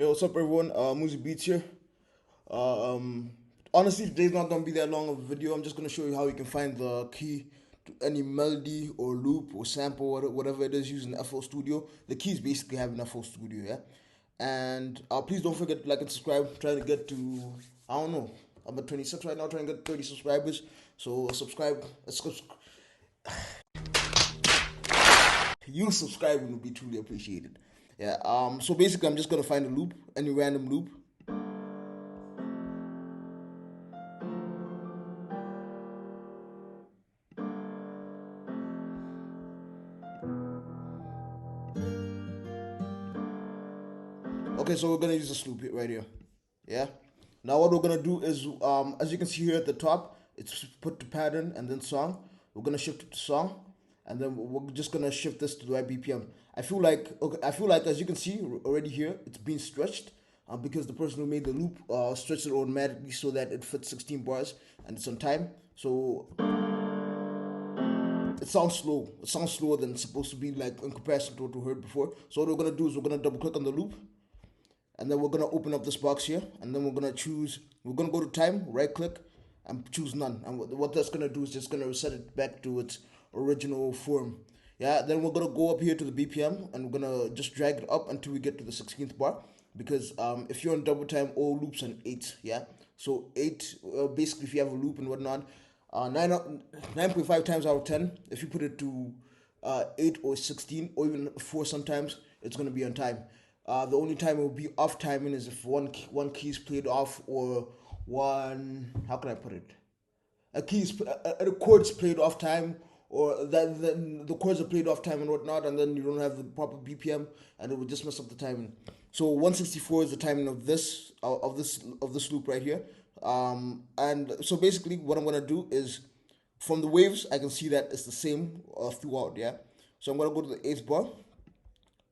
Yo, what's up, everyone? Muzi Beats here. Um, Honestly, today's not gonna be that long of a video. I'm just gonna show you how you can find the key to any melody or loop or sample, whatever it is, using FL Studio. The key is basically having FL Studio, yeah. And please don't forget to like and subscribe. I'm trying to get to, I don't know, I'm at 26 right now, trying to get 30 subscribers. So subscribe. You subscribing would be truly appreciated. Yeah. So basically, I'm just gonna find a loop, any random loop. Okay, so we're gonna use this loop right here. Yeah. Now what we're gonna do is, as you can see here at the top, it's put to pattern and then song. We're gonna shift it to song, and then we're just gonna shift this to the right BPM. I feel like as you can see already here, it's being stretched, because the person who made the loop stretched it automatically so that it fits 16 bars and it's on time. So it sounds slow. It sounds slower than it's supposed to be, like in comparison to what we heard before. So what we're gonna do is we're gonna double click on the loop, and then we're gonna open up this box here, and then we're gonna go to time, right click, and choose none. And what that's gonna do is just gonna reset it back to its original form. Yeah, then we're gonna go up here to the BPM, and we're gonna just drag it up until we get to the 16th bar, because if you're on double time, all loops on 8, yeah. So 8, basically, if you have a loop and whatnot, 9.5 times out of 10, if you put it to 8 or 16 or even 4 sometimes, it's going to be on time. The only time it will be off timing is if one key is played off, or one, how can I put it? A chord's played off time, or that the chords are played off time and whatnot, and then you don't have the proper BPM, and it will just mess up the timing. So 164 is the timing of this loop right here. And so basically, what I'm gonna do is, from the waves, I can see that it's the same throughout. Yeah. So I'm gonna go to the eighth bar,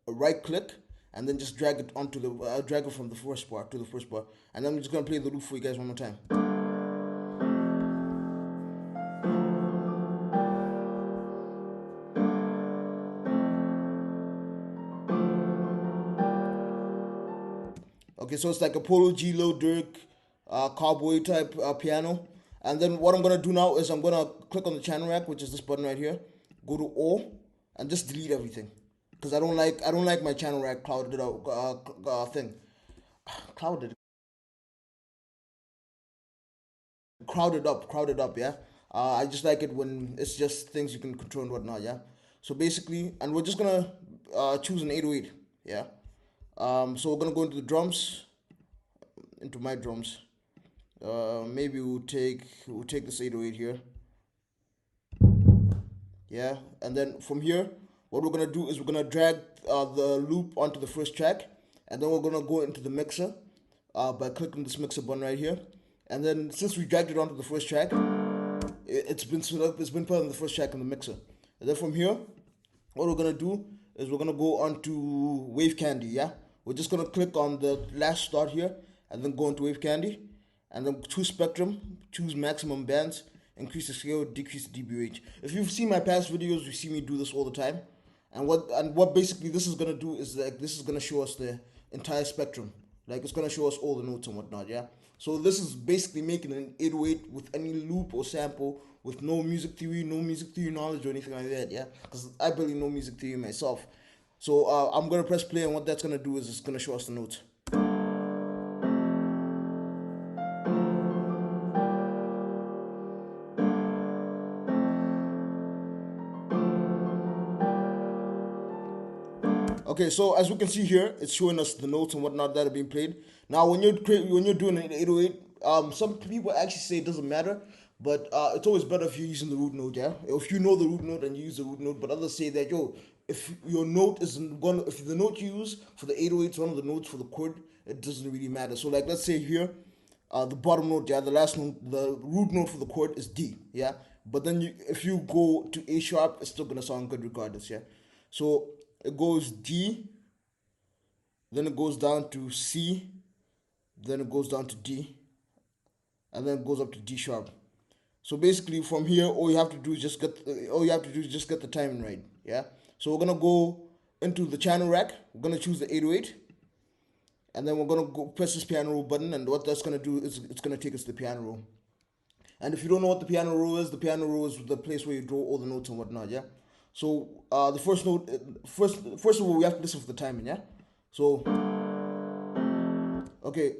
right click, and then just drag it onto the drag it from the first bar to the first bar, and then I'm just gonna play the loop for you guys one more time. Okay, so it's like a Polo G, Lil Durk, cowboy type piano. And then what I'm gonna do now is I'm gonna click on the channel rack, which is this button right here. Go to all, and just delete everything, because I don't like my channel rack clouded out thing, clouded, crowded up. Yeah. I just like it when it's just things you can control and whatnot. Yeah. So basically, and we're just gonna choose an 808. Yeah. So we're gonna go into the drums, into my drums. Maybe we'll take this 808 here. Yeah, and then from here, what we're gonna do is we're gonna drag the loop onto the first track, and then we're gonna go into the mixer by clicking this mixer button right here. And then since we dragged it onto the first track, it's been set up. It's been put on the first track in the mixer. And then from here, what we're gonna do is we're gonna go on to Wave Candy. Yeah, we're just gonna click on the last start here, and then go into Wave Candy, and then choose Spectrum, choose Maximum Bands, increase the scale, decrease the dBH. If you've seen my past videos, you see me do this all the time. And what basically this is gonna do is, like, this is gonna show us the entire spectrum. Like, it's gonna show us all the notes and whatnot. Yeah. So this is basically making an 808 with any loop or sample, with no music theory knowledge or anything like that. Yeah. Because I barely know music theory myself. So I'm gonna press play, and what that's gonna do is it's gonna show us the notes. Okay, so as we can see here, it's showing us the notes and whatnot that are being played. Now, when you're doing an 808, some people actually say it doesn't matter, but it's always better if you're using the root note. Yeah, if you know the root note and you use the root note. But others say that, yo, if your note isn't going, if the note you use for the 808 is one of the notes for the chord, it doesn't really matter. So, like, let's say here, the bottom note, yeah, the last note, the root note for the chord is D, yeah. But then if you go to A sharp, it's still gonna sound good regardless, yeah. So it goes D, then it goes down to C, then it goes down to D, and then it goes up to D sharp. So basically, from here, all you have to do is just get the timing right, yeah. So we're gonna go into the channel rack. We're gonna choose the 808, and then we're gonna go press this piano roll button, and what that's gonna do is it's gonna take us to the piano roll. And if you don't know what the piano roll is the place where you draw all the notes and whatnot. Yeah. So the first note, first of all, we have to listen for the timing. Yeah. So okay,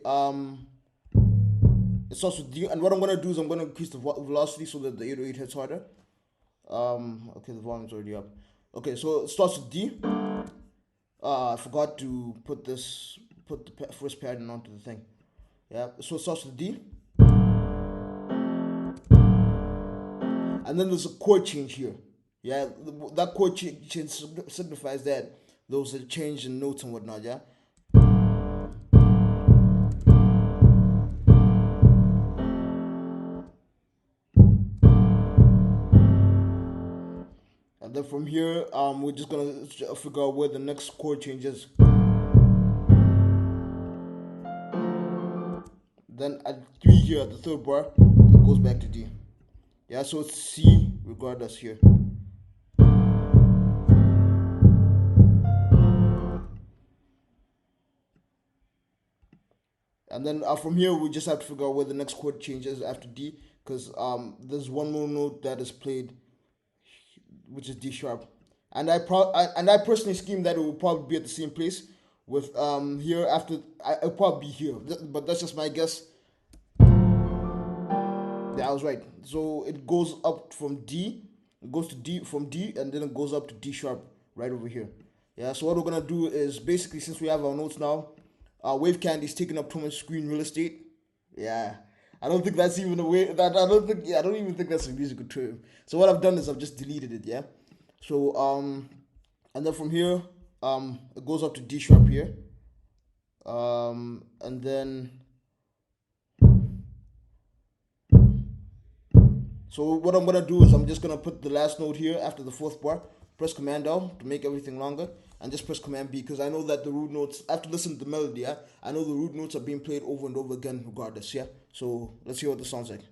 it starts with D, and what I'm gonna do is I'm gonna increase the velocity so that the 808 hits harder. Okay, the volume's already up. Okay, so it starts with D. I forgot to put the first pattern onto the thing. Yeah, so it starts with D, and then there's a chord change here. Yeah, that chord change signifies that there was a change in notes and whatnot. Yeah. And then from here, we're just gonna figure out where the next chord change is. Then at 3 here, at the third bar, it goes back to D. Yeah, so it's C regardless here. And then from here, we just have to figure out where the next chord changes after D, because there's one more note that is played, which is D sharp. And I personally schemed that it will probably be at the same place with here after. It'll probably be here, but that's just my guess. Yeah, I was right. So it goes up from D, it goes to D from D, and then it goes up to D sharp right over here. Yeah. So what we're gonna do is basically, since we have our notes now, Wave Candy's taking up too much screen real estate. Yeah. I don't think that's even a way. That I don't think. Yeah, I don't even think that's a musical term. So what I've done is I've just deleted it. Yeah. So and then from here, it goes up to D sharp here. And then. So what I'm gonna do is I'm just gonna put the last note here after the fourth bar. Press Command L to make everything longer, and just press Command B because I know that the root notes. After listening to the melody, yeah, I know the root notes are being played over and over again, regardless. Yeah. So let's hear what this sounds like.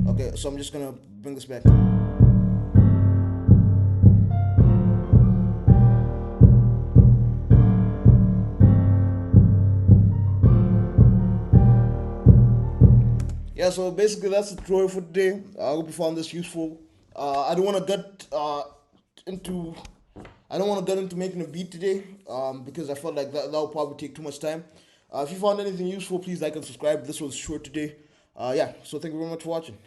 Okay, so I'm just gonna bring this back. Yeah, so basically that's the tutorial for today. I hope you found this useful. I don't want to get into I don't want to get into making a beat today because I felt like that will probably take too much time. If you found anything useful, please like and subscribe. This was short today. Yeah, so thank you very much for watching.